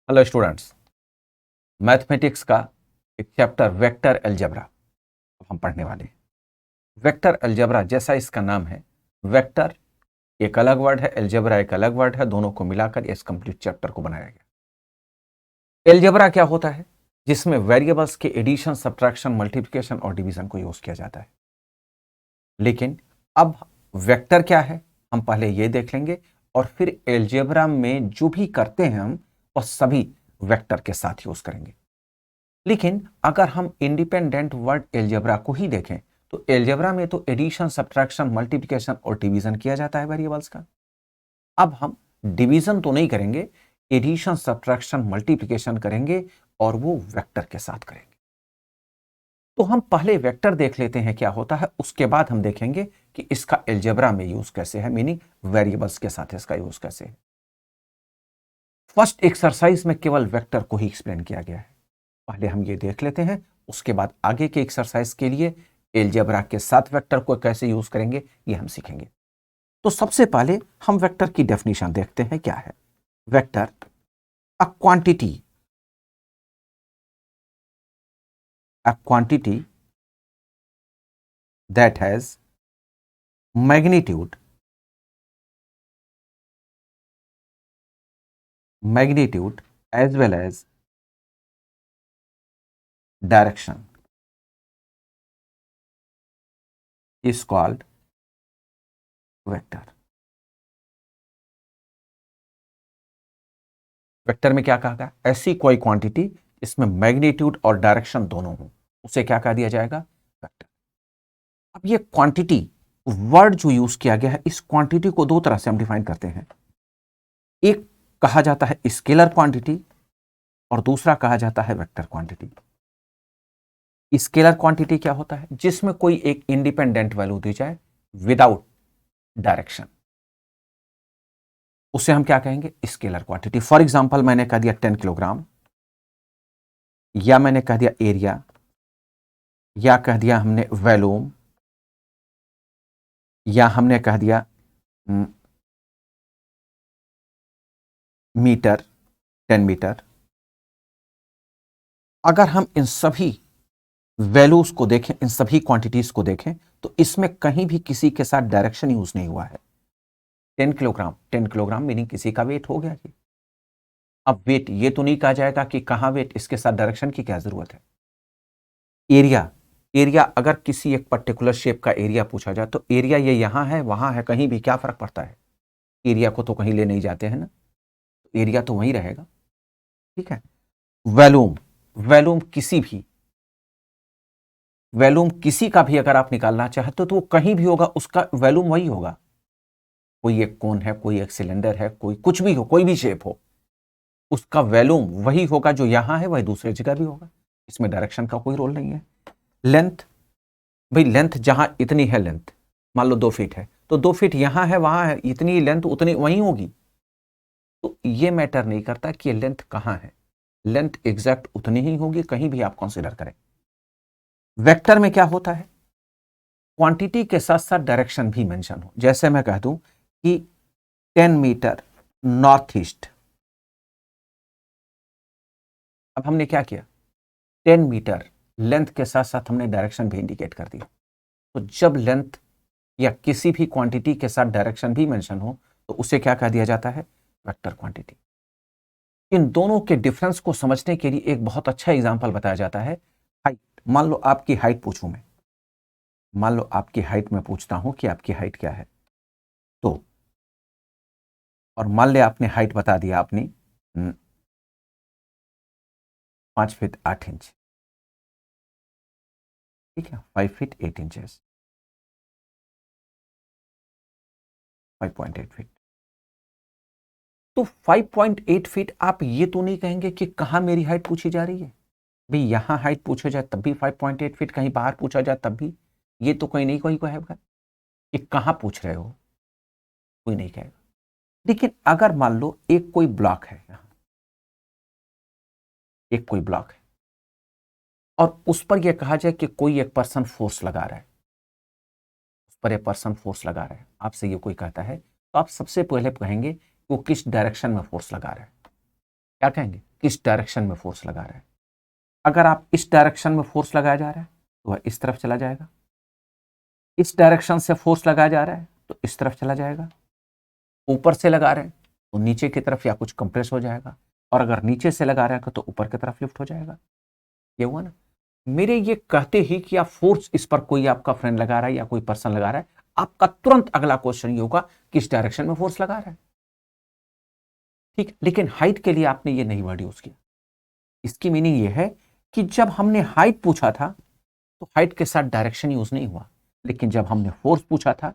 Hello students, mathematics का एक chapter vector algebra अब हम पढ़ने वाले हैं। वेक्टर अलजेब्रा जैसा इसका नाम है, वेक्टर एक अलग वर्ड है, अलजेब्रा एक अलग वर्ड है, दोनों को मिलाकर इस कंप्लीट चैप्टर को बनाया गया। अलजेब्रा क्या होता है? जिसमें वेरिएबल्स के एडिशन, सब्ट्रैक्शन, मल्टीप्लिकेशन और डिवीजन को यूज किया जाता है। लेकिन अब वेक्टर क्या है हम पहले ये देख लेंगे, और फिर अलजेब्रा में जो भी करते हैं हम वह सभी वेक्टर के साथ यूज करेंगे। लेकिन अगर हम इंडिपेंडेंट वर्ड एल्जेब्रा को ही देखें तो एल्जेब्रा में तो एडिशन, सब्ट्रैक्शन, मल्टीप्लिकेशन और डिवीजन किया जाता है वेरिएबल्स का। अब हम डिवीजन तो नहीं करेंगे, एडिशन, सब्ट्रैक्शन, मल्टीप्लिकेशन करेंगे और वो वेक्टर के साथ करेंगे। तो हम पहले वेक्टर देख लेते हैं क्या होता है, उसके बाद हम देखेंगे कि इसका एल्जेब्रा में यूज कैसे है, मीनिंग वेरिएबल्स के साथ इसका यूज कैसे है। फर्स्ट एक्सरसाइज में केवल वेक्टर को ही एक्सप्लेन किया गया है, पहले हम ये देख लेते हैं। उसके बाद आगे के एक्सरसाइज के लिए एलजेब्रा के साथ वेक्टर को कैसे यूज करेंगे ये हम सीखेंगे। तो सबसे पहले हम वेक्टर की डेफिनेशन देखते हैं क्या है। Vector a quantity that has magnitude as well as direction is called vector. Vector में क्या कहा गया? ऐसी कोई क्वांटिटी इसमें मैग्नीट्यूड और डायरेक्शन दोनों हो, उसे क्या कहा दिया जाएगा? वेक्टर। अब ये क्वांटिटी वर्ड जो यूज किया गया है, इस क्वांटिटी को दो तरह से हम डिफाइन करते हैं। एक कहा जाता है स्केलर क्वांटिटी और दूसरा कहा जाता है वेक्टर क्वांटिटी। स्केलर क्वांटिटी क्या होता है? जिसमें कोई एक इंडिपेंडेंट वैल्यू दी जाए विदाउट डायरेक्शन, उसे हम क्या कहेंगे? Scalar quantity. फॉर एग्जांपल मैंने कह दिया 10 किलोग्राम, या मैंने कह दिया एरिया, या कह दिया हमने वॉल्यूम, या हमने कह दिया मीटर, 10 मीटर। अगर हम इन सभी वैल्यूज को देखें, इन सभी क्वांटिटीज को देखें, तो इसमें कहीं भी किसी के साथ डायरेक्शन यूज नहीं हुआ है। 10 किलोग्राम मीनिंग किसी का वेट हो गया जी। अब वेट ये तो नहीं कहा जाएगा कि कहां वेट, इसके साथ डायरेक्शन की क्या जरूरत है। एरिया, एरिया अगर किसी एक पर्टिकुलर शेप का एरिया पूछा जाए तो एरिया ये यहां है वहां है, कहीं भी क्या फर्क पड़ता है? एरिया को तो कहीं ले नहीं जाते हैं ना, एरिया तो वहीं रहेगा। ठीक है। वॉल्यूम, वॉल्यूम किसी भी, वॉल्यूम किसी का भी अगर आप निकालना चाहते हो तो वो कहीं भी होगा, उसका वॉल्यूम वही होगा। कोई एक कोन है, कोई एक सिलेंडर है, कोई कुछ भी हो, कोई भी शेप हो, उसका वॉल्यूम वही होगा, जो यहां है वही दूसरी जगह भी होगा। इसमें डायरेक्शन का कोई रोल नहीं है। लेंथ, भाई लेंथ जहां इतनी है, लेंथ मान लो 2 फीट है, तो 2 फीट यहां है वहां है, इतनी लेंथ उतनी वहीं होगी। तो ये मैटर नहीं करता कि ये लेंथ कहां है, लेंथ एग्जैक्ट उतनी ही होगी, कहीं भी आप कंसीडर करें। वेक्टर में क्या होता है? क्वांटिटी के साथ साथ डायरेक्शन भी मेंशन हो। जैसे मैं कह दूं कि 10 मीटर नॉर्थ ईस्ट, अब हमने क्या किया? 10 मीटर लेंथ के साथ साथ हमने डायरेक्शन भी इंडिकेट कर दी। तो जब लेंथ या किसी भी क्वांटिटी के साथ डायरेक्शन भी मेंशन हो तो उसे क्या कह दिया जाता है? Vector quantity. इन दोनों के डिफरेंस को समझने के लिए एक बहुत अच्छा एग्जांपल बताया जाता है। हाइट, मान लो आपकी हाइट पूछूं मैं, मान लो आपकी हाइट में पूछता हूं कि आपकी हाइट क्या है, तो और मान ले आपने हाइट बता दिया अपनी 5 फीट 8 इंच। ठीक है, 5 फीट 8 इंचेस, 5.8 फीट। तो 5.8 फीट आप ये तो नहीं कहेंगे कि कहां मेरी हाइट पूछी जा रही है। भाई यहां हाइट पूछा जाए तब भी 5.8 फीट, कहीं बाहर पूछा जाए तब भी, ये तो कोई नहीं कोई कहेगा कि कहां पूछ रहे हो, कोई नहीं कहेगा। लेकिन अगर मान लो एक कोई ब्लॉक है यहां, एक कोई ब्लॉक है और उस पर यह कहा जाए कि कोई एक पर्सन फोर्स लगा रहा है, उस पर एक पर्सन फोर्स लगा रहा है, आपसे ये कोई कहता है, तो आप सबसे पहले कहेंगे कि वो किस डायरेक्शन में फोर्स लगा रहा है। क्या कहेंगे? किस डायरेक्शन में फोर्स लगा रहे हैं। अगर आप इस डायरेक्शन में फोर्स लगाया जा रहा है तो वह इस तरफ चला जाएगा, इस डायरेक्शन से फोर्स लगाया जा रहा है तो इस तरफ चला जाएगा, ऊपर से लगा रहे हैं तो नीचे की तरफ या कुछ कंप्रेस हो जाएगा, और अगर नीचे से लगा रहे हैं तो ऊपर की तरफ लिफ्ट हो जाएगा। ये हुआ ना। मेरे ये कहते ही कि आप फोर्स इस पर कोई आपका फ्रेंड लगा रहा है या कोई पर्सन लगा रहा है, आपका तुरंत अगला क्वेश्चन ये होगा किस डायरेक्शन में फोर्स लगा रहा है। ठीक, लेकिन हाइट के लिए आपने ये नहीं वर्ड यूज किया। इसकी मीनिंग ये है कि जब हमने हाइट पूछा था तो हाइट के साथ डायरेक्शन यूज नहीं हुआ, लेकिन जब हमने फोर्स पूछा था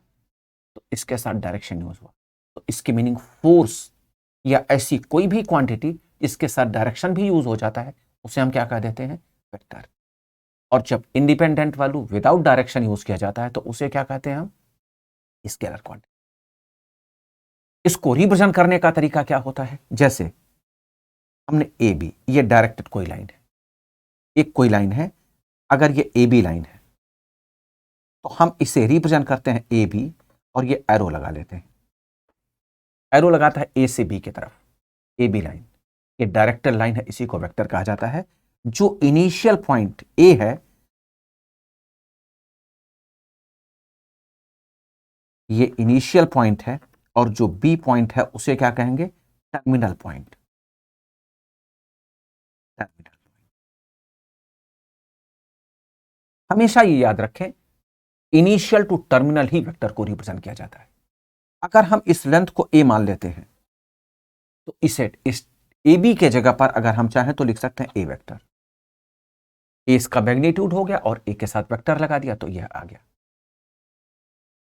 तो इसके साथ डायरेक्शन यूज हुआ। तो इसकी मीनिंग फोर्स या ऐसी कोई भी क्वांटिटी इसके साथ डायरेक्शन भी यूज हो जाता है उसे हम क्या कह देते हैं, वेक्टर। और जब independent value without direction use किया जाता है तो उसे क्या कहते हैं हम, स्केलर क्वांटिटी। इसको रिप्रेजेंट करने का तरीका क्या होता है, जैसे हमने ए बी, ये डायरेक्टेड कोई लाइन है, एक कोई लाइन है, अगर ये ए बी लाइन है तो हम इसे रिप्रेजेंट करते हैं ए बी, और ये एरो लगा लेते हैं। एरो लगाता है ए से बी की तरफ, ए बी लाइन, ये डायरेक्टेड लाइन है, इसी को वेक्टर कहा जाता है। जो इनिशियल पॉइंट ए है, ये इनिशियल पॉइंट है, और जो बी पॉइंट है उसे क्या कहेंगे, टर्मिनल पॉइंट। टर्मिनल, हमेशा ये याद रखें, इनिशियल टू टर्मिनल ही वेक्टर को रिप्रेजेंट किया जाता है। अगर हम इस लेंथ को ए मान लेते हैं तो इस ए बी के जगह पर अगर हम चाहें तो लिख सकते हैं ए वेक्टर। ए इसका मैग्नीट्यूड हो गया और ए के साथ वेक्टर लगा दिया तो यह आ गया।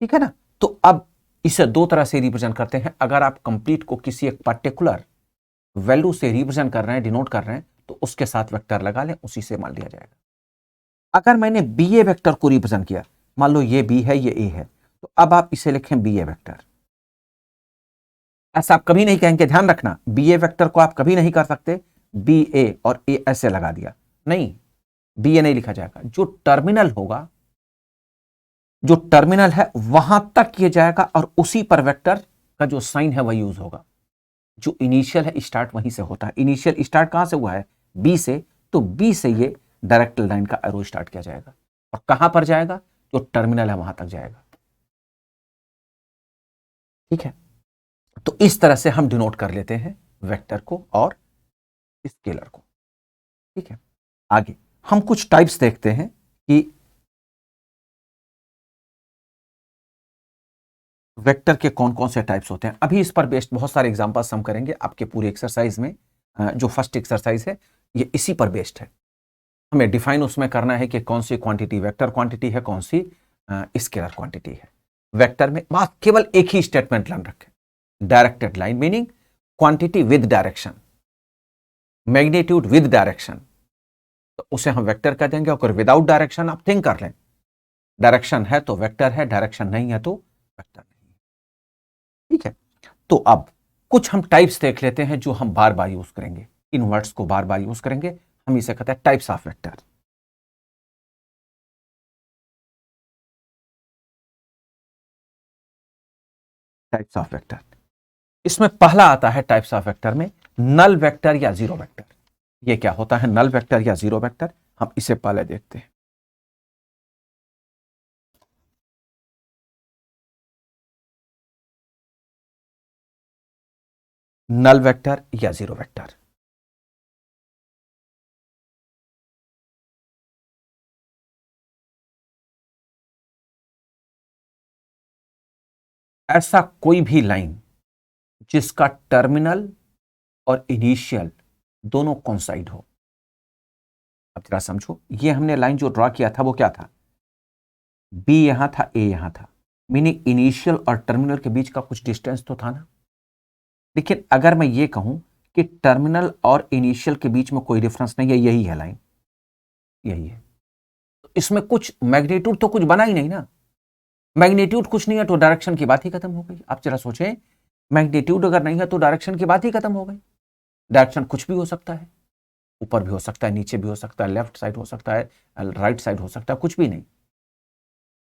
ठीक है ना। तो अब इसे दो तरह से रिप्रेजेंट करते हैं। अगर आप कंप्लीट को किसी एक पर्टिकुलर वैल्यू से रिप्रेजेंट कर रहे हैं, डिनोट कर रहे हैं, तो उसके साथ वेक्टर लगा लें, उसी से मान लिया जाएगा। अगर मैंने बी ए वेक्टर को रिप्रेजेंट किया, मान लो ये बी है, ये ए है, तो अब आप इसे लिखें बी ए वेक्टर। ऐसा आप कभी नहीं कहेंगे, ध्यान रखना, बी ए वेक्टर को आप कभी नहीं कर सकते बी ए और ए ऐसे लगा दिया, नहीं, बी ए नहीं लिखा जाएगा। जो टर्मिनल होगा, जो टर्मिनल है वहां तक किया जाएगा, और उसी पर वेक्टर का जो साइन है वह यूज होगा। जो इनिशियल है, स्टार्ट वहीं से होता है। इनिशियल स्टार्ट कहां से हुआ है, बी से, तो बी से ये डायरेक्ट लाइन का एरो स्टार्ट किया जाएगा, और कहां पर जाएगा, जो टर्मिनल है वहां तक जाएगा। ठीक है, तो इस तरह से हम डिनोट कर लेते हैं वेक्टर को और स्केलर को। ठीक है, आगे हम कुछ टाइप्स देखते हैं कि वेक्टर के कौन कौन से टाइप्स होते हैं। अभी इस पर बेस्ड बहुत सारे एग्जांपल्स हम करेंगे आपके पूरे एक्सरसाइज में। जो फर्स्ट एक्सरसाइज है ये इसी पर बेस्ड है। हमें डिफाइन उसमें करना है कि कौन सी क्वांटिटी वेक्टर क्वांटिटी है, कौन सी स्केलर क्वांटिटी है। वेक्टर में बस केवल एक ही स्टेटमेंट ध्यान रखें, directed line meaning quantity with direction, magnitude with direction, तो उसे हम वेक्टर कह देंगे। और विदाउट डायरेक्शन आप थिंक कर लें, डायरेक्शन है तो वेक्टर है, डायरेक्शन नहीं है तो वेक्टर नहीं है। ठीक है, तो अब कुछ हम टाइप्स देख लेते हैं जो हम बार बार यूज करेंगे, इन वर्ड्स को बार बार यूज करेंगे। हम इसे कहते हैं types of vector. Types of vector, इसमें पहला आता है टाइप्स ऑफ वेक्टर में नल वेक्टर या जीरो वेक्टर। ये क्या होता है नल वेक्टर या जीरो वेक्टर, हम इसे पहले देखते हैं। नल वेक्टर या जीरो वेक्टर, ऐसा कोई भी लाइन जिसका टर्मिनल और इनिशियल दोनों कॉन्साइड हो। अब जरा समझो, ये हमने लाइन जो ड्रॉ किया था वो क्या था, बी यहां था, ए यहां था, मीनिंग इनिशियल और टर्मिनल के बीच का कुछ डिस्टेंस तो था ना। लेकिन अगर मैं ये कहूं कि टर्मिनल और इनिशियल के बीच में कोई डिफरेंस नहीं है, यही है लाइन, यही है, तो इसमें कुछ मैग्नीट्यूड तो कुछ बना ही नहीं ना। मैग्नीट्यूड कुछ नहीं है तो डायरेक्शन की बात ही खत्म हो गई। आप जरा सोचें, मैग्नीट्यूड अगर नहीं है तो डायरेक्शन की बात ही खत्म हो गई। डायरेक्शन कुछ भी हो सकता है, ऊपर भी हो सकता है, नीचे भी हो सकता है, लेफ्ट साइड हो सकता है, राइट साइड हो सकता है, कुछ भी नहीं।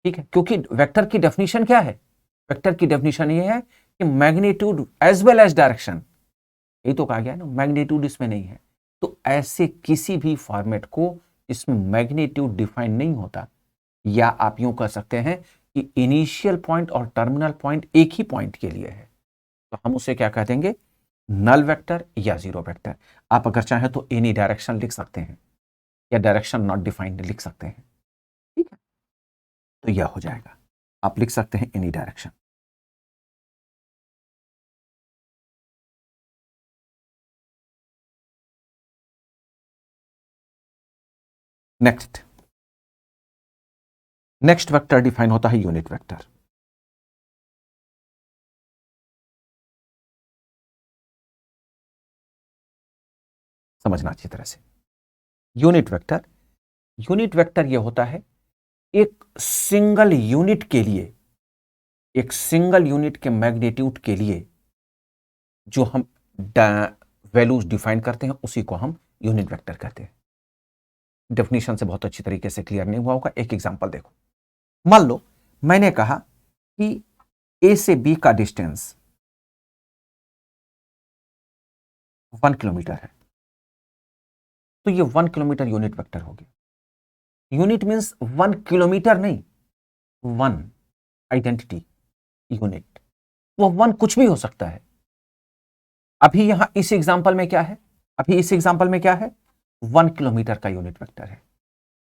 ठीक है, क्योंकि वेक्टर की डेफिनेशन क्या है, वेक्टर की डेफिनेशन ये है कि magnitude as well as direction, यही तो कहा गया ना, मैग्नीट्यूड इसमें नहीं है, तो ऐसे किसी भी फॉर्मेट को इसमें मैग्नीट्यूड डिफाइन नहीं होता, या आप यूं कह सकते हैं कि इनिशियल पॉइंट और टर्मिनल पॉइंट एक ही पॉइंट के लिए है, तो हम उसे क्या कह देंगे, नल वेक्टर या जीरो वेक्टर। आप अगर चाहें तो एनी डायरेक्शन लिख सकते हैं, या डायरेक्शन नॉट डिफाइंड लिख सकते हैं, ठीक है, तो यह हो जाएगा, आप लिख सकते हैं any direction. Next vector define होता है यूनिट वेक्टर। समझना अच्छी तरह से, यूनिट वेक्टर, यूनिट वेक्टर यह होता है एक सिंगल यूनिट के लिए, एक सिंगल यूनिट के मैग्नीट्यूड के लिए जो हम वैल्यूज डिफाइन करते हैं उसी को हम यूनिट वेक्टर कहते हैं। डेफिनेशन से बहुत अच्छी तरीके से क्लियर नहीं हुआ होगा, एक एग्जांपल देखो। मान लो मैंने कहा कि ए से बी का डिस्टेंस 1 किलोमीटर है, तो ये 1 किलोमीटर यूनिट वेक्टर हो गया। यूनिट मींस 1 किलोमीटर नहीं, 1 आइडेंटिटी यूनिट, वो 1 कुछ भी हो सकता है। अभी यहां इस एग्जांपल में क्या है, अभी इस एग्जांपल में क्या है, 1 किलोमीटर का यूनिट वेक्टर है।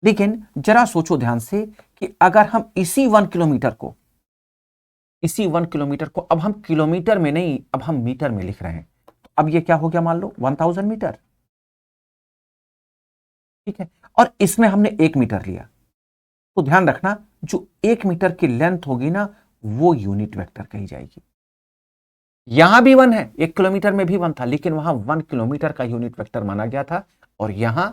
लेकिन जरा सोचो ध्यान से कि अगर हम इसी 1 किलोमीटर को, इसी 1 किलोमीटर को अब हम किलोमीटर में नहीं, अब हम मीटर में लिख रहे हैं, तो अब ये क्या हो गया, मान लो 1000 मीटर, ठीक है, और इसमें हमने 1 मीटर लिया, तो ध्यान रखना जो 1 मीटर की लेंथ होगी ना, वो यूनिट वेक्टर कही जाएगी। यहां भी 1 है, 1 किलोमीटर में भी 1 था, लेकिन वहां 1 किलोमीटर का यूनिट वेक्टर माना गया था, और यहां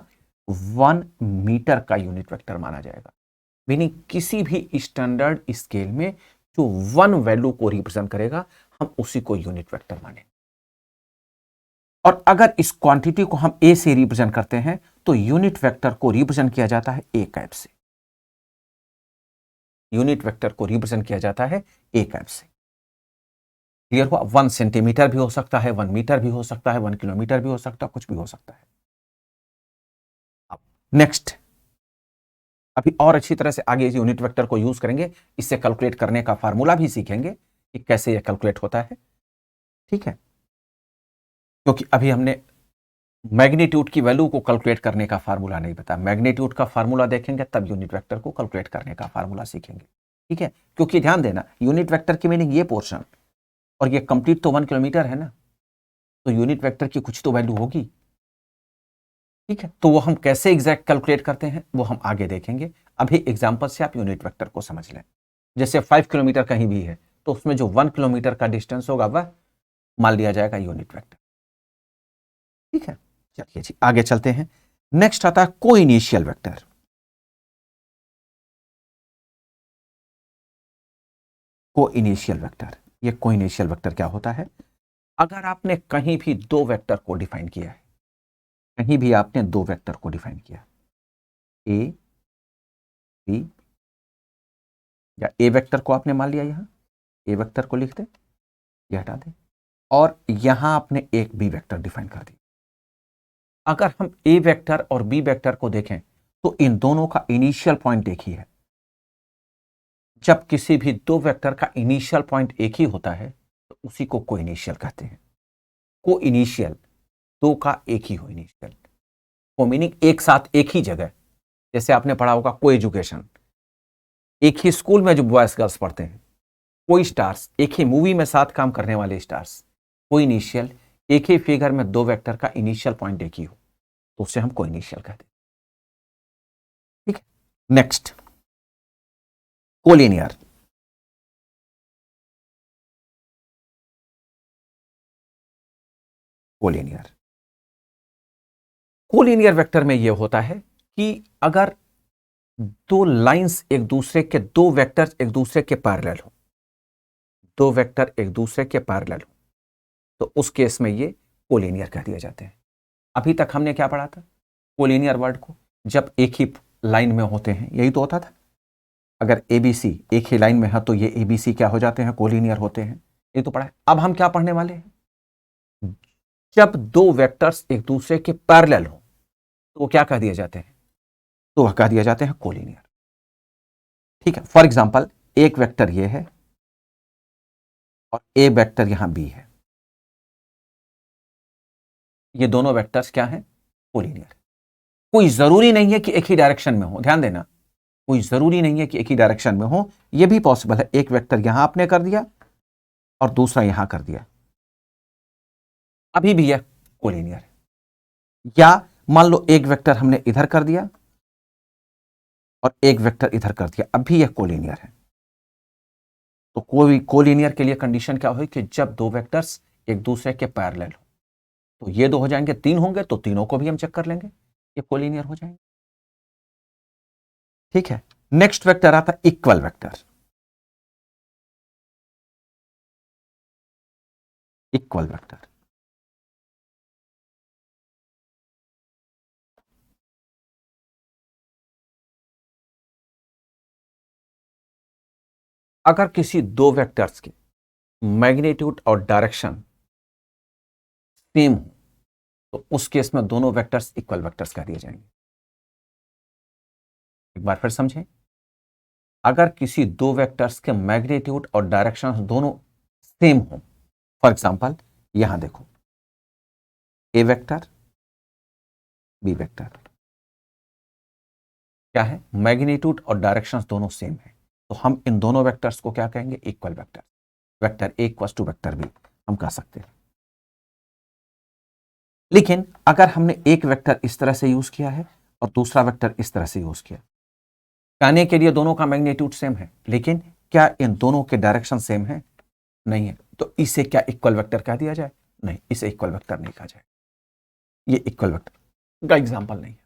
1 मीटर का यूनिट वेक्टर माना जाएगा। मीनिंग किसी भी स्टैंडर्ड स्केल में जो 1 वैल्यू को रिप्रेजेंट करेगा, हम उसी को यूनिट वेक्टर माने। और अगर इस क्वांटिटी को हम ए से रिप्रेजेंट करते हैं, तो यूनिट वेक्टर को रिप्रेजेंट किया जाता है ए कैप से, यूनिट वेक्टर को रिप्रेजेंट किया जाता है ए कैप से। क्लियर हुआ? 1 सेंटीमीटर भी हो सकता है, 1 मीटर भी हो सकता है, 1 किलोमीटर भी हो सकता है, कुछ भी हो सकता है। नेक्स्ट, अभी और अच्छी तरह से आगे इस यूनिट वेक्टर को यूज करेंगे, इससे कैलकुलेट करने का फार्मूला भी सीखेंगे कि कैसे यह कैलकुलेट होता है, ठीक है, क्योंकि अभी हमने मैग्नीट्यूड की वैल्यू को कैलकुलेट करने का फार्मूला नहीं बताया। मैग्नीट्यूड का फार्मूला देखेंगे तब यूनिट वेक्टर को कैलकुलेट करने का फार्मूला सीखेंगे, ठीक है, क्योंकि ध्यान देना यूनिट वेक्टर की मीनिंग ये पोर्शन, और ये कंप्लीट तो 1 किलोमीटर है ना, तो यूनिट वेक्टर की कुछ तो वैल्यू होगी, ठीक है, तो वो हम कैसे एग्जैक्ट कैलकुलेट करते हैं वो हम आगे देखेंगे। अभी एग्जांपल से आप यूनिट वेक्टर को समझ लें। जैसे 5 किलोमीटर कहीं भी है, तो उसमें जो 1 किलोमीटर का डिस्टेंस होगा वह मान लिया जाएगा यूनिट वेक्टर, ठीक है। चलिए जी आगे चलते हैं। नेक्स्ट आता है को इनिशियल वेक्टर। को इनिशियल वेक्टर, ये को इनिशियल वेक्टर क्या होता है? अगर आपने कहीं भी 2 वेक्टर को डिफाइन किया है, कहीं भी आपने 2 वेक्टर को डिफाइन किया, ए बी, या ए वेक्टर को आपने मान लिया, यहां ए वेक्टर को लिख दे, ये हटा दे, और यहां आपने एक बी वेक्टर डिफाइन कर दिया। अगर हम ए वेक्टर और बी वेक्टर को देखें तो इन दोनों का इनिशियल पॉइंट एक ही है। जब किसी भी 2 वेक्टर का इनिशियल पॉइंट एक ही होता है तो उसी को को इनिशियल कहते हैं। को इनिशियल, 2 का एक ही हो इनिशियल, को मीनिंग एक साथ एक ही जगह। जैसे आपने पढ़ा होगा को एजुकेशन, एक ही स्कूल में जो बॉयज गर्ल्स पढ़ते हैं। कोई स्टार्स, एक ही मूवी में साथ काम करने वाले स्टार्स। को इनिशियल, एक ही फिगर में 2 वेक्टर का इनिशियल पॉइंट एक ही हो, तो उसे हम को इनिशियल कहते हैं, ठीक है। Next, collinear. Collinear, collinear vector में यह होता है कि अगर 2 लाइंस एक दूसरे के, 2 वेक्टर्स एक दूसरे के पैरेलल हो, 2 वेक्टर एक दूसरे के पैरेलल हो, तो उस केस में ये कोलिनियर कह दिए जाते हैं। अभी तक हमने क्या पढ़ा था कोलिनियर वर्ड को? जब एक ही लाइन में होते हैं, यही तो होता था। अगर एबीसी एक ही लाइन में है तो ये एबीसी क्या हो जाते हैं, कोलिनियर होते हैं, ये तो पढ़ा है। अब हम क्या पढ़ने वाले हैं? जब दो वेक्टर्स एक दूसरे के पैरेलल हो तो वो क्या कह दिए जाते हैं? तो वह कह दिए जाते हैं कोलिनियर। ठीक है, फॉर एग्जाम्पल एक वेक्टर ये है और ए वेक्टर यहां बी है, ये दोनों वेक्टर्स क्या हैं? कोलिनियर। कोई जरूरी नहीं है कि एक ही डायरेक्शन में हो, ध्यान देना, कोई जरूरी नहीं है कि एक ही डायरेक्शन में हो, यह भी पॉसिबल है एक वेक्टर यहां आपने कर दिया और दूसरा यहां कर दिया, अभी भी यह कोलिनियर है। या मान लो एक वेक्टर हमने इधर कर दिया और एक वेक्टर इधर कर दिया, अब भी यह कोलिनियर है। तो कोई कोलिनियर के लिए कंडीशन क्या होगी कि जब दो वेक्टर्स एक दूसरे के पैरेलल हो, तो ये दो हो जाएंगे, तीन होंगे तो तीनों को भी हम चेक कर लेंगे, ये कोलिनियर हो जाएंगे। ठीक है, नेक्स्ट वेक्टर आता है इक्वल वेक्टर। इक्वल वेक्टर अगर किसी दो वेक्टर्स के मैग्नीट्यूड और डायरेक्शन सेम हो तो उस केस में दोनों वेक्टर्स इक्वल वेक्टर्स कह दिए जाएंगे। एक बार फिर समझें, अगर किसी दो वेक्टर्स के मैग्नीट्यूड और डायरेक्शन दोनों सेम हो, फॉर एग्जांपल यहां देखो, ए वेक्टर बी वेक्टर, क्या है? मैग्नीट्यूड और डायरेक्शन दोनों सेम है, तो हम इन दोनों वेक्टर्स को क्या कहेंगे? Equal vector. Vector A equal to vector B हम कह सकते हैं। लेकिन अगर हमने एक वेक्टर इस तरह से यूज किया है और दूसरा वेक्टर इस तरह से यूज किया, कहने के लिए दोनों का मैग्नीट्यूड सेम है, लेकिन क्या इन दोनों के डायरेक्शन सेम है? नहीं है, तो इसे क्या इक्वल वेक्टर कह दिया जाए? नहीं, इसे इक्वल वेक्टर नहीं कहा जाए, ये इक्वल वेक्टर का एग्जांपल नहीं है।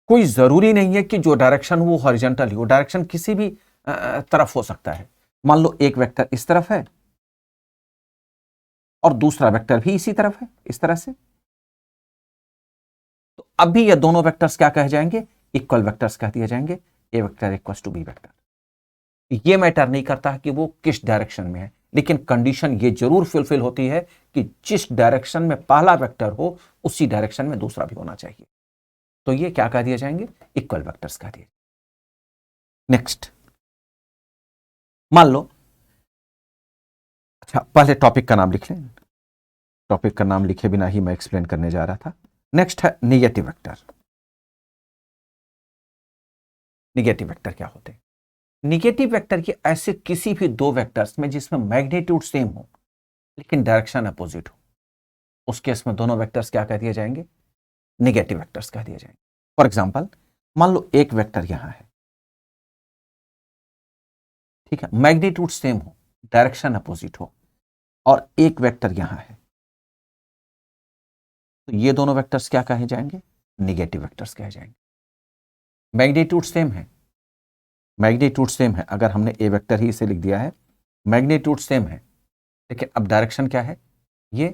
कोई जरूरी नहीं है कि जो डायरेक्शन वो हॉरिजॉन्टल हो, डायरेक्शन किसी भी तरफ हो सकता है। मान लो एक वेक्टर इस तरफ है और दूसरा वेक्टर भी इसी तरफ है, इस तरह से, तो अभी ये दोनों वेक्टर्स क्या कह जाएंगे? इक्वल वेक्टर्स कह दिए जाएंगे। A vector equal to B vector. ये मैटर नहीं करता कि वो किस डायरेक्शन में है, लेकिन कंडीशन ये जरूर फुलफिल होती है कि जिस डायरेक्शन में पहला वेक्टर हो उसी डायरेक्शन में दूसरा भी होना चाहिए, तो ये क्या कह दिए जाएंगे? इक्वल वेक्टर्स कह दिए। नेक्स्ट, मान लो, अच्छा पहले टॉपिक का नाम लिख लें, टॉपिक का नाम लिखे बिना ही मैं एक्सप्लेन करने जा रहा था। नेक्स्ट है निगेटिव वेक्टर। निगेटिव वेक्टर क्या होते हैं? निगेटिव वेक्टर ये ऐसे किसी भी दो वेक्टर्स में जिसमें मैग्नीट्यूड सेम हो लेकिन डायरेक्शन अपोजिट हो, उस केस में दोनों वेक्टर्स क्या कह दिए जाएंगे? निगेटिव वेक्टर्स कह दिए जाएंगे। फॉर एग्जांपल मान लो एक वेक्टर यहां है, ठीक है, मैग्नीट्यूड सेम हो, डायरेक्शन अपोजिट हो, और एक वेक्टर यहां है, तो ये दोनों वेक्टर्स क्या कहे जाएंगे? निगेटिव वेक्टर्स कहे जाएंगे। मैग्नीट्यूड सेम है, मैग्नीट्यूड सेम है, अगर हमने ए वेक्टर ही इसे लिख दिया है, मैग्नीट्यूड सेम है, लेकिन अब डायरेक्शन क्या है? ये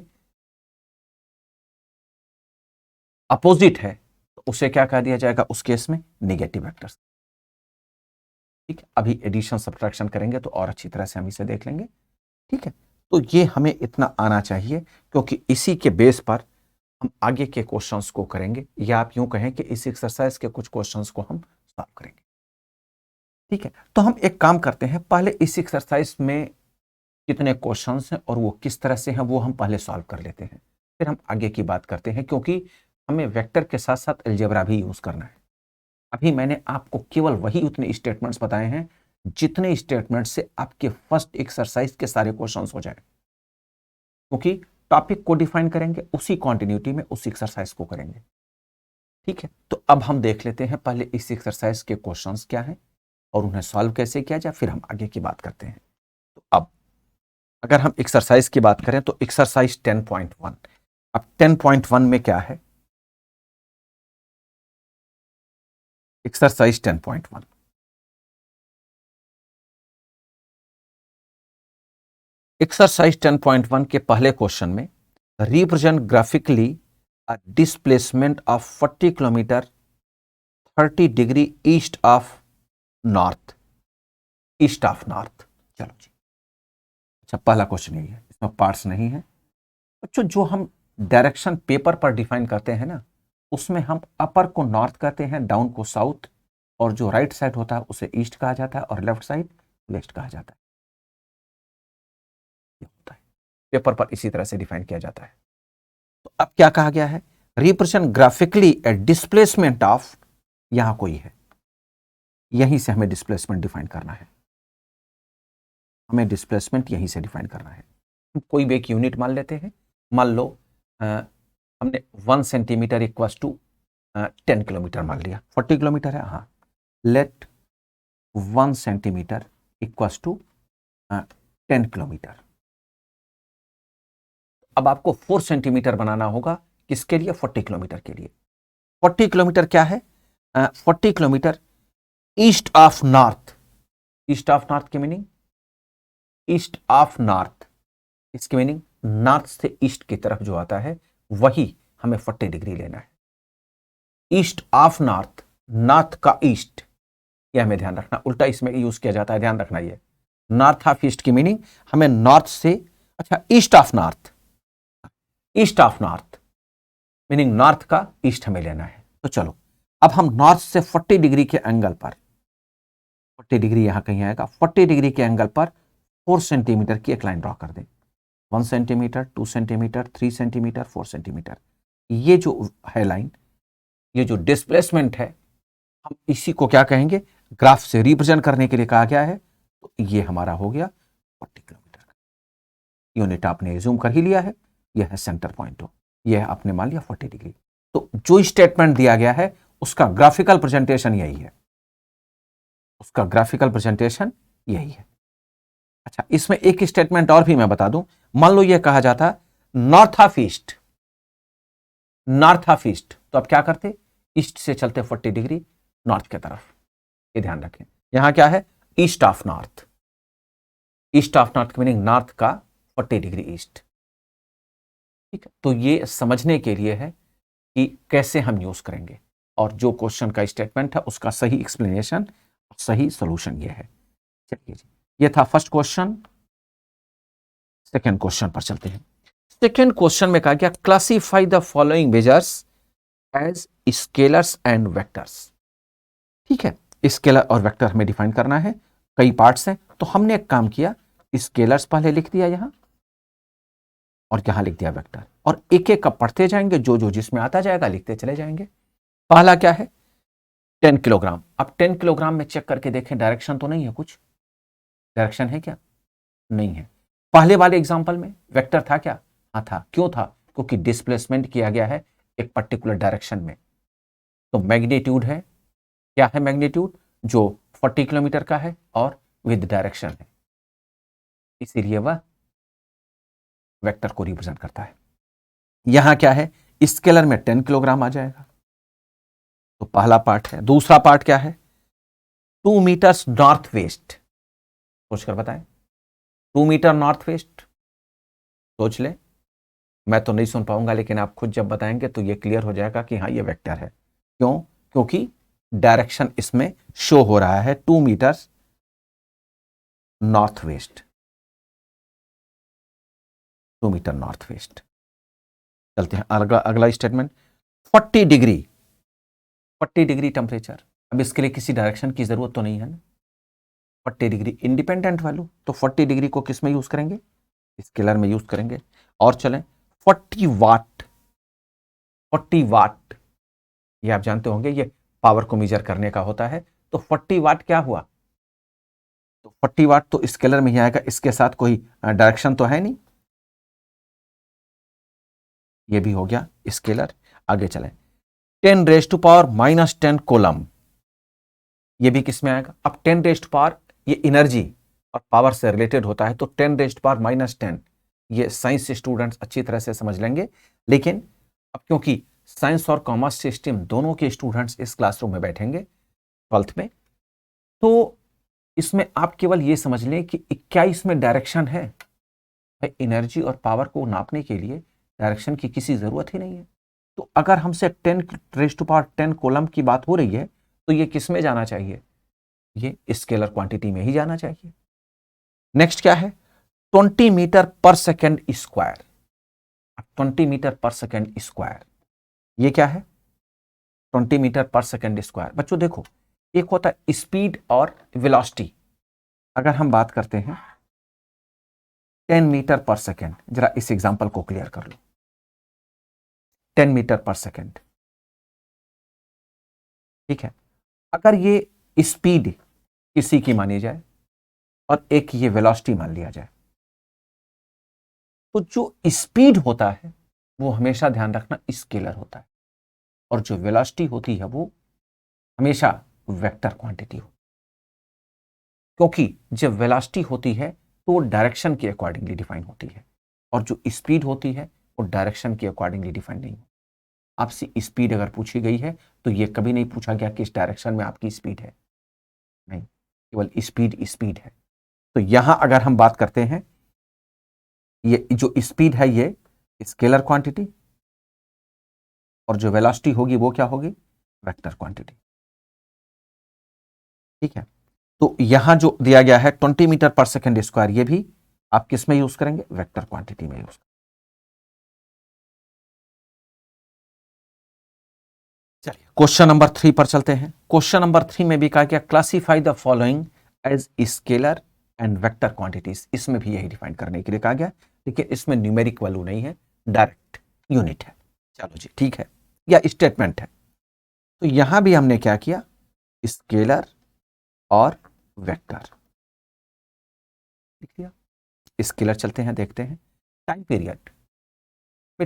अपोजिट है, तो उसे क्या कह दिया जाएगा उस केस में? Negative vectors. ठीक है, अभी एडिशन सब्ट्रैक्शन करेंगे तो और अच्छी तरह से हम इसे देख लेंगे। ठीक है, तो ये हमें इतना आना चाहिए, क्योंकि इसी के बेस पर हम आगे के क्वेश्चंस को करेंगे, या आप यूं कहें कि इस एक्सरसाइज के कुछ क्वेश्चंस को हम सॉल्व करेंगे। ठीक है, तो हम एक काम करते हैं, पहले इस एक्सरसाइज में कितने क्वेश्चंस हैं और वो किस तरह से हैं वो हम पहले सॉल्व कर लेते हैं, फिर हम आगे की बात करते हैं, क्योंकि हमें वेक्टर के साथ साथ अलजेब्रा भी यूज करना है। अभी मैंने आपको केवल वही उतने स्टेटमेंट्स बताए हैं जितने स्टेटमेंट से आपके फर्स्ट एक्सरसाइज के सारे क्वेश्चंस हो जाए, क्योंकि टॉपिक को डिफाइन करेंगे, उसी कॉन्टिन्यूटी में उस एक्सरसाइज को करेंगे। ठीक है, तो अब हम देख लेते हैं पहले इस एक्सरसाइज के क्वेश्चंस क्या हैं और उन्हें सॉल्व कैसे किया जाए, फिर हम आगे की बात करते हैं। तो अब अगर हम एक्सरसाइज की बात करें तो एक्सरसाइज 10.1, अब 10.1 में क्या है? एक्सरसाइज 10.1, एक्सरसाइज 10.1 के पहले क्वेश्चन में represent graphically a displacement of 40 kilometre 30 degree east of north, east of north. चलो जी, अच्छा पहला क्वेश्चन यही है, इसमें पार्ट्स नहीं है। बच्चों जो हम डायरेक्शन पेपर पर डिफाइन करते हैं ना, उसमें हम अपर को नॉर्थ कहते हैं, डाउन को साउथ, और जो राइट साइड होता है उसे ईस्ट कहा जाता है, और लेफ्ट साइड वेस्ट कहा जाता है। ये होता है पेपर पर, इसी तरह से डिफाइन किया जाता है। तो अब क्या कहा गया है, represent graphically A displacement of, यहां कोई है, यहीं से हमें डिस्प्लेसमेंट डिफाइन करना है, हमें डिस्प्लेसमेंट यहीं से डिफाइन करना है। हम कोई भी एक यूनिट मान लेते हैं, मान लो हमने 1 सेंटीमीटर इक्वल्स टू 10 किलोमीटर मान लिया, 40 किलोमीटर है, हाँ, let 1 centimetre equals to 10 kilometre. अब आपको 4 सेंटीमीटर बनाना होगा, किसके लिए, 40 किलोमीटर के लिए। 40 किलोमीटर क्या है, 40 kilometre east of north, east of north की मीनिंग, ईस्ट ऑफ नॉर्थ, इसकी मीनिंग नॉर्थ से ईस्ट की तरफ जो आता है वही हमें 40 डिग्री लेना है। ईस्ट ऑफ नॉर्थ, नॉर्थ का ईस्ट, यह हमें ध्यान रखना, उल्टा इसमें यूज किया जाता है, ध्यान रखना। ये नॉर्थ ऑफ ईस्ट की मीनिंग हमें नॉर्थ से, अच्छा, east of north, east of north meaning north का ईस्ट हमें लेना है। तो चलो अब हम नॉर्थ से 40 डिग्री के एंगल पर, 40 डिग्री यहां कहीं आएगा, 40 डिग्री के एंगल पर 4 सेंटीमीटर की एक लाइन ड्रॉ कर दें। 1 सेंटीमीटर, 2 सेंटीमीटर, 3 सेंटीमीटर, 4 सेंटीमीटर, ये जो है लाइन, ये जो डिस्प्लेसमेंट है, हम इसी को क्या कहेंगे, ग्राफ से रिप्रेजेंट करने के लिए कहा गया है। तो ये हमारा हो गया 40 किलोमीटर का यूनिट, आपने जूम कर ही लिया है, यह है सेंटर पॉइंट, यह आपने मान लिया 40 डिग्री। तो जो स्टेटमेंट दिया गया है उसका ग्राफिकल प्रेजेंटेशन यही है, उसका ग्राफिकल प्रेजेंटेशन यही है। अच्छा, इसमें एक स्टेटमेंट और भी मैं बता दूं, मान लो यह कहा जाता north of east, north of east, तो अब क्या करते, ईस्ट से चलते 40 डिग्री नॉर्थ की तरफ, ये ध्यान रखें। यहां क्या है, east of north, east of north की मीनिंग नॉर्थ का 40 डिग्री ईस्ट। ठीक है, तो ये समझने के लिए है कि कैसे हम यूज करेंगे, और जो क्वेश्चन का स्टेटमेंट है उसका सही एक्सप्लेनेशन, सही सॉल्यूशन ये है। चलिए जी, ये था फर्स्ट क्वेश्चन। सेकंड क्वेश्चन पर चलते हैं। सेकंड क्वेश्चन में कहा गया classify the following measures as scalars and vectors. ठीक है, स्केलर और वेक्टर हमें डिफाइन करना है, कई पार्ट्स हैं, तो हमने एक काम किया, स्केलर्स पहले लिख दिया यहां, और यहां लिख दिया वेक्टर, और एक एक का पढ़ते जाएंगे, जो जो जिसमें आता जाएगा लिखते चले जाएंगे। पहला क्या है, 10 किलोग्राम। अब 10 किलोग्राम में चेक करके देखें, डायरेक्शन तो नहीं है, कुछ डायरेक्शन है क्या, नहीं है। पहले वाले एग्जांपल में वेक्टर था क्या, हाँ था, क्यों था, क्योंकि डिस्प्लेसमेंट किया गया है एक पर्टिकुलर डायरेक्शन में। तो मैग्नीट्यूड है, क्या है मैग्नीट्यूड, जो 40 किलोमीटर का है और विद डायरेक्शन है, इसीलिए वह वेक्टर को रिप्रेजेंट करता है। यहां क्या है, स्केलर में 10 किलोग्राम आ जाएगा, तो पहला पार्ट है। दूसरा पार्ट क्या है, 2 मीटर्स नॉर्थ वेस्ट, सोचकर बताएं, 2 मीटर नॉर्थ वेस्ट, सोच ले, मैं तो नहीं सुन पाऊंगा, लेकिन आप खुद जब बताएंगे तो ये क्लियर हो जाएगा कि हाँ ये वेक्टर है। क्यों, क्योंकि डायरेक्शन इसमें शो हो रहा है 2 metres north west, 2 metre north west. चलते हैं अगला स्टेटमेंट, 40 डिग्री, 40 डिग्री टेम्परेचर। अब इसके लिए किसी डायरेक्शन की जरूरत तो नहीं है ना, 40 डिग्री इंडिपेंडेंट वैल्यू, तो 40 डिग्री को किस में यूज करेंगे, स्केलर में यूज करेंगे। और चलें 40 वाट, 40 वाट, ये आप जानते होंगे, ये पावर को मेजर करने का होता है। तो 40 वाट क्या हुआ, तो 40 वाट तो स्केलर में ही आएगा, इसके साथ कोई डायरेक्शन तो है नहीं, ये भी हो गया स्केलर। आगे चलें, 10 रेज़ टू पावर -10 कोलम, ये भी किस में आएगा। अब 10 रेज़ टू पावर ये एनर्जी और पावर से रिलेटेड होता है, तो 10 रेज़ टू पावर -10 ये साइंस स्टूडेंट्स अच्छी तरह से समझ लेंगे। लेकिन अब क्योंकि साइंस और कॉमर्स सिस्टम दोनों के स्टूडेंट्स इस क्लासरूम में बैठेंगे 12th में, तो इसमें आप केवल ये समझ लें कि क्या इसमें डायरेक्शन है। एनर्जी और पावर को नापने के लिए डायरेक्शन की किसी जरूरत ही नहीं है। तो अगर हमसे 10 रेज़ टू पावर 10 कोलम की बात हो रही है, तो ये किस में जाना चाहिए, ये स्केलर क्वांटिटी में ही जाना चाहिए। नेक्स्ट क्या है, 20 मीटर पर सेकेंड स्क्वायर, 20 मीटर पर सेकेंड स्क्वायर। ये क्या है? 20 मीटर पर सेकेंड स्क्वायर। बच्चों देखो, एक होता है स्पीड और वेलोसिटी। अगर हम बात करते हैं 10 मीटर पर सेकेंड, जरा इस एग्जांपल को क्लियर कर लो। 10 मीटर पर सेकेंड, ठीक है। अगर ये स्पीड किसी की मानी जाए और एक ये वेलोसिटी मान लिया जाए, तो जो स्पीड होता है वो हमेशा ध्यान रखना स्केलर होता है, और जो वेलोसिटी होती है वो हमेशा वेक्टर क्वांटिटी हो। क्योंकि जब वेलोसिटी होती है तो वो डायरेक्शन के अकॉर्डिंगली डिफाइन होती है, और जो स्पीड होती है वो डायरेक्शन के अकॉर्डिंगली डिफाइन नहीं होती। आपसे स्पीड अगर पूछी गई है तो ये कभी नहीं पूछा गया किस डायरेक्शन में आपकी स्पीड है, नहीं, केवल स्पीड स्पीड है। तो यहां अगर हम बात करते हैं, ये जो स्पीड है ये स्केलर क्वांटिटी, और जो वेलोसिटी होगी वो क्या होगी? वेक्टर क्वांटिटी, ठीक है। तो यहां जो दिया गया है 20 मीटर पर सेकेंड स्क्वायर, ये भी आप किस में यूज करेंगे? वेक्टर क्वांटिटी में यूज। चलिए क्वेश्चन नंबर 3 पर चलते हैं। क्वेश्चन नंबर 3 में भी कहा गया classify the following as scalar and vector quantities. इसमें भी यही डिफाइन करने के लिए कहा गया, देखिए इसमें न्यूमेरिक वैल्यू नहीं है, डायरेक्ट यूनिट है। चलो जी ठीक है, या स्टेटमेंट है। तो यहां भी हमने क्या किया? स्केलर और वेक्टर लिख दिया। स्केलर चलते हैं, देखते हैं। टाइम पीरियड,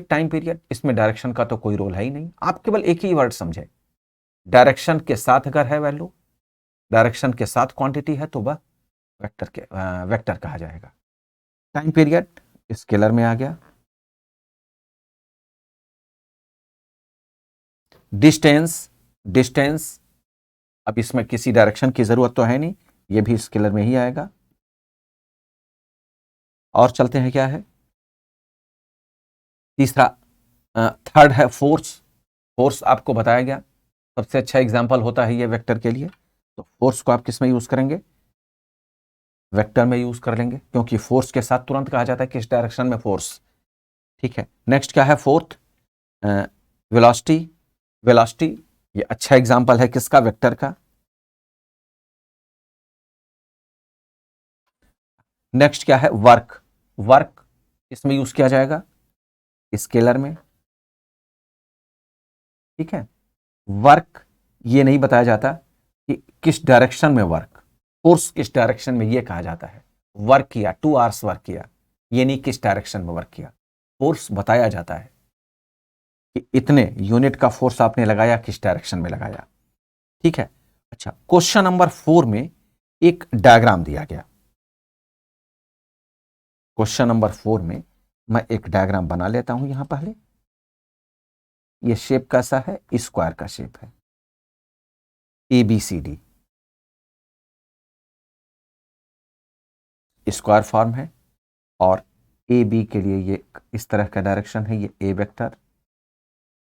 टाइम पीरियड, इसमें डायरेक्शन का तो कोई रोल है ही नहीं। आप केवल एक ही वर्ड समझे, डायरेक्शन के साथ अगर है वैल्यू, डायरेक्शन के साथ क्वांटिटी है तो वह वेक्टर कहा जाएगा। टाइम पीरियड स्केलर में आ गया। डिस्टेंस, डिस्टेंस अब इसमें किसी डायरेक्शन की जरूरत तो है नहीं, ये भी स्केलर में ही आएगा। और चलते हैं, क्या है तीसरा? थर्ड है फोर्स। फोर्स आपको बताया गया, सबसे अच्छा एग्जांपल होता है ये वेक्टर के लिए। तो फोर्स को आप किस में यूज करेंगे? वेक्टर में यूज कर लेंगे, क्योंकि फोर्स के साथ तुरंत कहा जाता है किस डायरेक्शन में फोर्स, ठीक है। नेक्स्ट क्या है? Fourth velocity. वेलोसिटी ये अच्छा एग्जांपल है किसका? वेक्टर का। नेक्स्ट क्या है? वर्क। वर्क इसमें यूज किया जाएगा स्केलर में, ठीक है। वर्क ये नहीं बताया जाता कि किस डायरेक्शन में वर्क, फोर्स किस डायरेक्शन में, ये कहा जाता है वर्क किया, 2 आवर्स वर्क किया, ये नहीं किस डायरेक्शन में वर्क किया। फोर्स बताया जाता है कि इतने यूनिट का फोर्स आपने लगाया, किस डायरेक्शन में लगाया, ठीक है। अच्छा, क्वेश्चन नंबर 4 में एक डायग्राम दिया गया। क्वेश्चन नंबर 4 में मैं एक डायग्राम बना लेता हूं यहां पहले। ये शेप कैसा है? स्क्वायर का शेप है, ABCD स्क्वायर फॉर्म है, और AB के लिए ये इस तरह का डायरेक्शन है, ये A वेक्टर,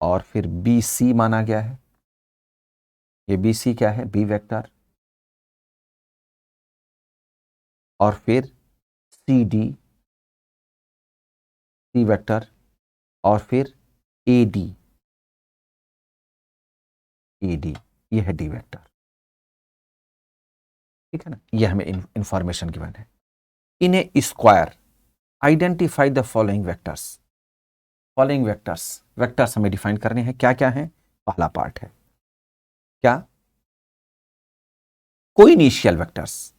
और फिर BC माना गया है, ये BC क्या है? B वेक्टर, और फिर CD C वेक्टर, और फिर AD ये है D वेक्टर, ठीक है ना। ये हमें इंफॉर्मेशन गिवन है। In a square identify the following vectors. Following vectors, vectors हमें डिफाइन करने हैं, क्या क्या है? पहला पार्ट है क्या? कोइनिशियल वेक्टर्स।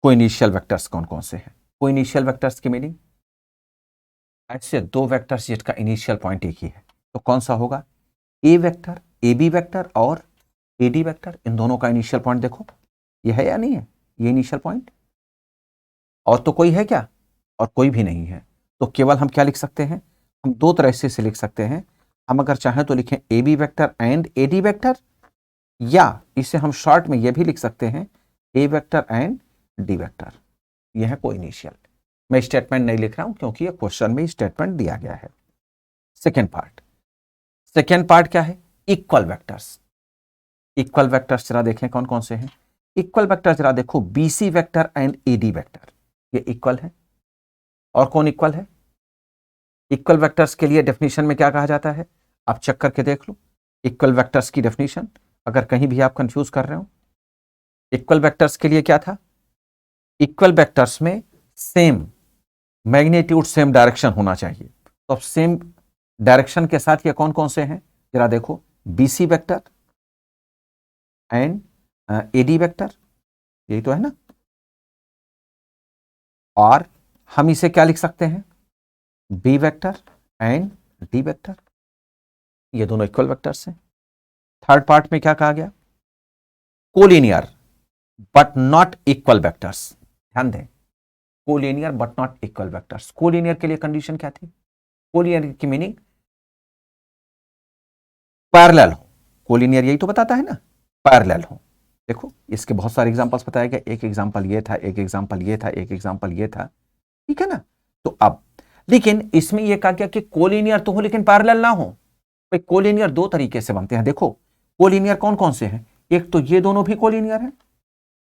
कोइनिशियल वेक्टर्स कौन कौन से हैं? कोइनिशियल वेक्टर्स की मीनिंग, ऐसे दो वेक्टर्स जिसका इनिशियल पॉइंट एक ही है, तो कौन सा होगा? ए वेक्टर, AB वेक्टर और AD वेक्टर, इन दोनों का इनिशियल पॉइंट देखो, ये है या नहीं है? ये इनिशियल पॉइंट, और तो कोई है क्या? और कोई भी नहीं है। तो केवल हम क्या लिख सकते हैं? हम दो तरह से लिख सकते हैं। हम अगर चाहें तो लिखें AB vector and AD vector, या इसे हम शॉर्ट में यह भी लिख सकते हैं A vector and D vector. यह है कोइनिशियल। मैं स्टेटमेंट नहीं लिख रहा हूं क्योंकि यह क्वेश्चन में स्टेटमेंट दिया गया है। सेकेंड पार्ट, सेकेंड पार्ट क्या है? Equal vectors. इक्वल वेक्टर्स जरा देखें कौन कौन से हैं। इक्वल वेक्टर जरा देखो, BC vector and AD vector, ये इक्वल है। और कौन इक्वल है? इक्वल वेक्टर्स के लिए डेफिनेशन में क्या कहा जाता है, आप चेक करके देख लो इक्वल वेक्टर्स की डेफिनेशन, अगर कहीं भी आप कंफ्यूज कर रहे हो। इक्वल वेक्टर्स के लिए क्या था, इक्वल वेक्टर्स में सेम मैग्नीट्यूड सेम डायरेक्शन होना चाहिए। तो अब सेम डायरेक्शन के साथ ये कौन कौन से हैं, जरा देखो, BC vector and AD vector, यही तो है ना। और हम इसे क्या लिख सकते हैं, B vector and D vector, ये दोनों इक्वल वेक्टर्स हैं। थर्ड पार्ट में क्या कहा गया, collinear but not equal vectors, ध्यान दें, collinear but not equal vectors. Collinear के लिए कंडीशन क्या थी, कोलिनियर की मीनिंग पैरेलल हो, कोलिनियर यही तो बताता है ना, पैरेलल हो। देखो इसके बहुत सारे एग्जांपल्स बताए गए, एक एग्जांपल ये था, एक एग्जांपल ये था, एक एग्जांपल ये था, ठीक है ना। तो अब लेकिन इसमें यह कहा गया कि कोलिनियर तो हो लेकिन पैरेलल ना हो। भाई कोलिनियर दो तरीके से बनते हैं, देखो कोलिनियर कौन कौन से हैं, एक तो ये दोनों भी कोलिनियर हैं,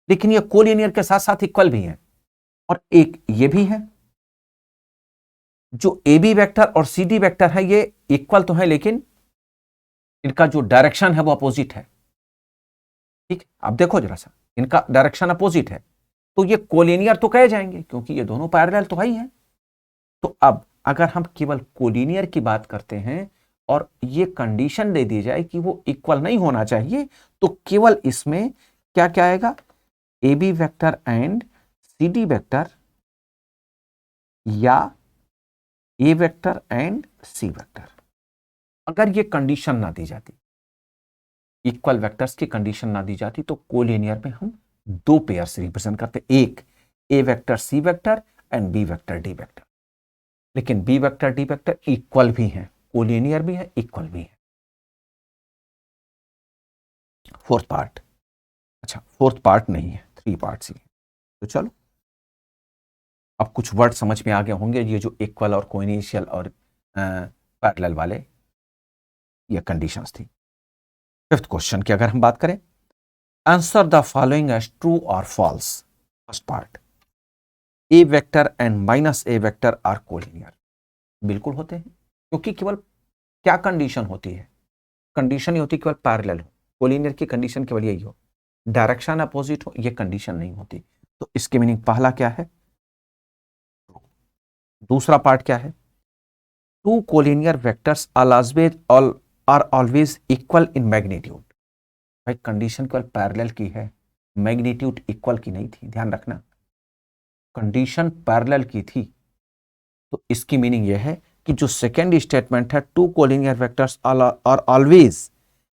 लेकिन ये कोलिनियर के साथ साथ इक्वल भी हैं, और एक ये भी है, जो ए बी वेक्टर और सी डी वेक्टर है ये इक्वल तो है लेकिन इनका जो डायरेक्शन है वो अपोजिट है। ठीक, अब देखो जरा सा, इनका डायरेक्शन अपोजिट है, तो ये कोलिनियर तो कहे जाएंगे क्योंकि ये दोनों पैरेलल तो है ही है। तो अब अगर हम केवल कोलिनियर की बात करते हैं और ये कंडीशन दे दी जाए कि वो इक्वल नहीं होना चाहिए, तो केवल इसमें क्या क्या आएगा, A B vector and C D vector या A vector and C vector. अगर ये कंडीशन ना दी जाती, इक्वल वेक्टर्स की कंडीशन ना दी जाती, तो कोलिनियर में हम दो पेयर से रिप्रेजेंट करते, एक A vector C vector and B vector D vector. लेकिन B vector D vector equal भी हैं, कोलिनियर भी है, इक्वल भी है। फोर्थ पार्ट, अच्छा फोर्थ पार्ट नहीं है, थ्री पार्ट्स ही। तो चलो अब कुछ वर्ड समझ में आ गए होंगे, ये जो इक्वल और कोइनिशियल और पैरेलल वाले ये कंडीशंस थी। फिफ्थ क्वेश्चन की अगर हम बात करें, answer the following as true और false. First part, A vector and minus A vector are collinear. बिल्कुल होते हैं, क्योंकि केवल क्या कंडीशन होती है, कंडीशन ही होती है केवल पैरेलल हो। कोलिनियर की कंडीशन केवल यही हो, डायरेक्शन अपोजिट हो, ये कंडीशन नहीं होती। तो इसके मीनिंग पहला क्या है, दूसरा पार्ट क्या है, two collinear vectors are always equal in magnitude. भाई कंडीशन केवल पैरेलल की है, मैग्नीट्यूड इक्वल की नहीं थी, ध्यान रखना, कंडीशन पैरेलल की थी। तो इसकी मीनिंग यह है कि जो सेकेंड स्टेटमेंट है, two collinear vectors are always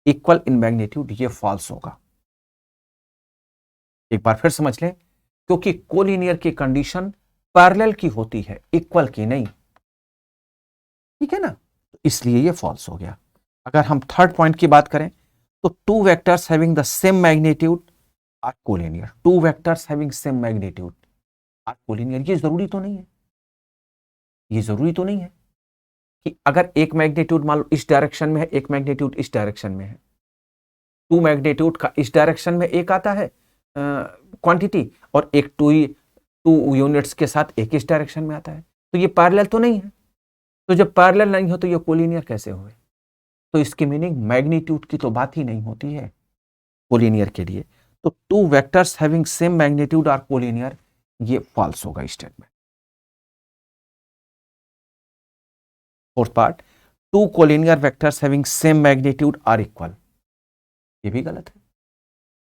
equal in magnitude, ये फॉल्स होगा। एक बार फिर समझ लें, क्योंकि कोलिनियर की कंडीशन पैरेलल की होती है, इक्वल की नहीं, ठीक है ना, तो इसलिए ये फॉल्स हो गया। अगर हम थर्ड पॉइंट की बात करें, तो two vectors having the same magnitude are collinear. Two vectors having same magnitude are collinear, ये जरूरी तो नहीं है, ये जरूरी तो नहीं है कि अगर एक मैग्नीट्यूड मान लो इस डायरेक्शन में है, एक मैग्नीट्यूड इस डायरेक्शन में है, टू मैग्नीट्यूड का इस डायरेक्शन में एक आता है क्वांटिटी, और एक टू यूनिट्स के साथ एक इस डायरेक्शन में आता है, तो ये पैरेलल तो नहीं है। तो जब पैरेलल नहीं हो तो ये कोलिनियर कैसे हुए, तो इसकी मीनिंग मैग्नीट्यूड की तो बात ही नहीं होती है कोलिनियर के लिए। तो two vectors having same magnitude are collinear, ये फॉल्स होगा statement. Fourth part, two collinear vectors having same magnitude are equal, ये भी गलत है,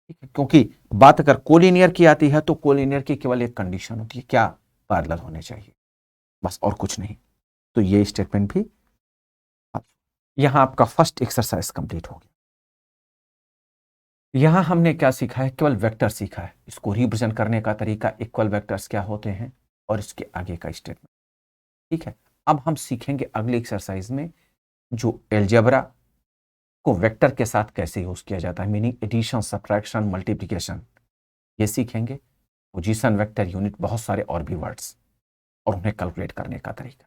ठीक है, क्योंकि बात अगर कोलिनियर की आती है तो कोलिनियर की केवल एक कंडीशन होती है, क्या, पैरेलल होने चाहिए, बस और कुछ नहीं। तो ये स्टेटमेंट भी, यहां आपका फर्स्ट एक्सरसाइज कंप्लीट हो गया। यहां हमने क्या सीखा है, केवल वेक्टर सीखा है, इसको रिप्रेजेंट करने का तरीका, इक्वल वेक्टर्स क्या होते हैं और इसके आगे का स्टेटमेंट, ठीक है। अब हम सीखेंगे अगले एक्सरसाइज में जो अलजेब्रा को वेक्टर के साथ कैसे यूज किया जाता है, मीनिंग एडिशन, सब्ट्रैक्शन, मल्टीप्लिकेशन, ये सीखेंगे। पोजीशन, वेक्टर, यूनिट, बहुत सारे और भी वर्ड्स, और उन्हें कैलकुलेट करने का तरीका।